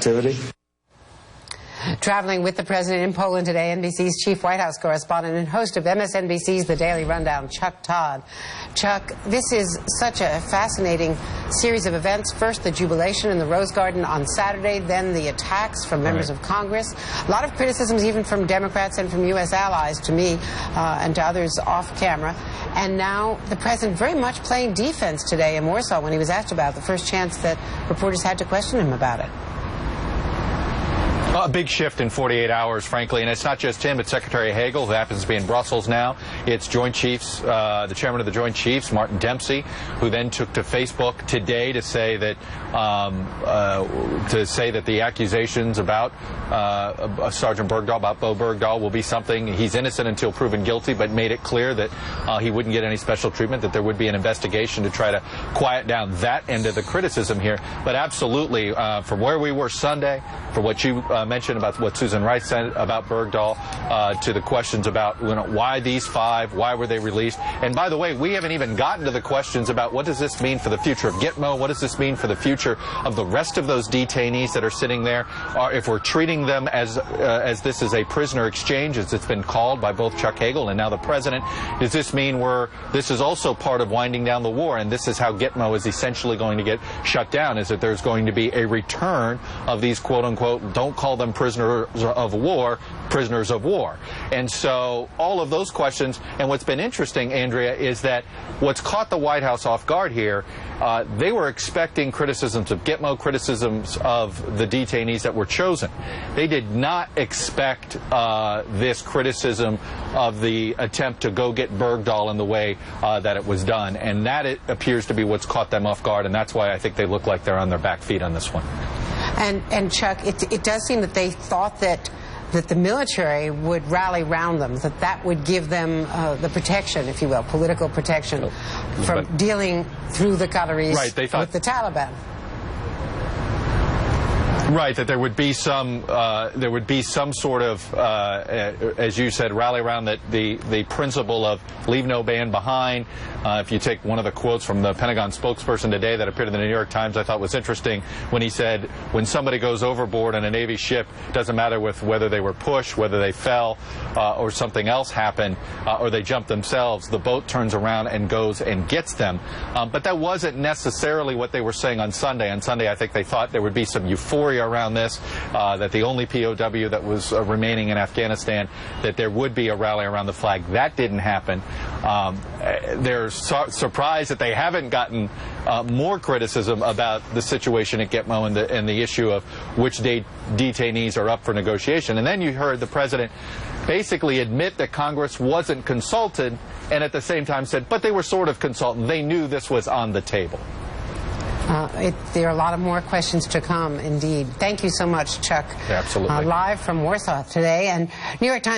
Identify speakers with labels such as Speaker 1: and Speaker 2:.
Speaker 1: activity.
Speaker 2: Traveling with the president in Poland today, NBC's chief White House correspondent and host of MSNBC's The Daily Rundown, Chuck Todd. Chuck, this is such a fascinating series of events. First, the jubilation in the Rose Garden on Saturday, then the attacks from members of Congress. A lot of criticisms even from Democrats and from U.S. allies, to me and to others off camera. And now the president very much playing defense today in Warsaw when he was asked about the first chance that reporters had to question him about it.
Speaker 3: A big shift in 48 hours, frankly, and it's not just him. It's Secretary Hagel, who happens to be in Brussels now. It's Joint Chiefs, the chairman of the Joint Chiefs, Martin Dempsey, who then took to Facebook today to say that the accusations about Sergeant Bergdahl, about Bo Bergdahl, will be something. He's innocent until proven guilty, but made it clear that he wouldn't get any special treatment, that there would be an investigation to try to quiet down that end of the criticism here. But absolutely, from where we were Sunday, for what you mentioned about what Susan Rice said about Bergdahl, to the questions about why these five, why were they released. And by the way, we haven't even gotten to the questions about what does this mean for the future of Gitmo, what does this mean for the future of the rest of those detainees that are sitting there, if we're treating them as this is a prisoner exchange, as it's been called by both Chuck Hagel and now the president. Does this mean this is also part of winding down the war, and this is how Gitmo is essentially going to get shut down, is that there's going to be a return of these quote-unquote, don't call them prisoners of war. And so all of those questions, and what's been interesting, Andrea, is that what's caught the White House off guard here, they were expecting criticisms of Gitmo, criticisms of the detainees that were chosen. They did not expect this criticism of the attempt to go get Bergdahl in the way that it was done, and that it appears to be what's caught them off guard, and that's why I think they look like they're on their back feet on this one.
Speaker 2: And Chuck, it does seem that they thought that the military would rally round them, that would give them the protection, if you will, political protection from dealing through the Qataris with the Taliban.
Speaker 3: Right, that there would be some sort of, as you said, rally around the principle of leave no man behind. If you take one of the quotes from the Pentagon spokesperson today that appeared in the New York Times, I thought was interesting, when he said, when somebody goes overboard on a Navy ship, it doesn't matter whether they were pushed, whether they fell, or something else happened, or they jumped themselves, the boat turns around and goes and gets them. But that wasn't necessarily what they were saying on Sunday. On Sunday, I think they thought there would be some euphoria around this, that the only POW that was remaining in Afghanistan, that there would be a rally around the flag. That didn't happen. They're surprised that they haven't gotten more criticism about the situation at Gitmo and the issue of which detainees are up for negotiation. And then you heard the president basically admit that Congress wasn't consulted, and at the same time said, but they were sort of consulted. They knew this was on the table.
Speaker 2: There are a lot of more questions to come, indeed. Thank you so much, Chuck.
Speaker 3: Absolutely.
Speaker 2: Live from Warsaw today, and New York Times.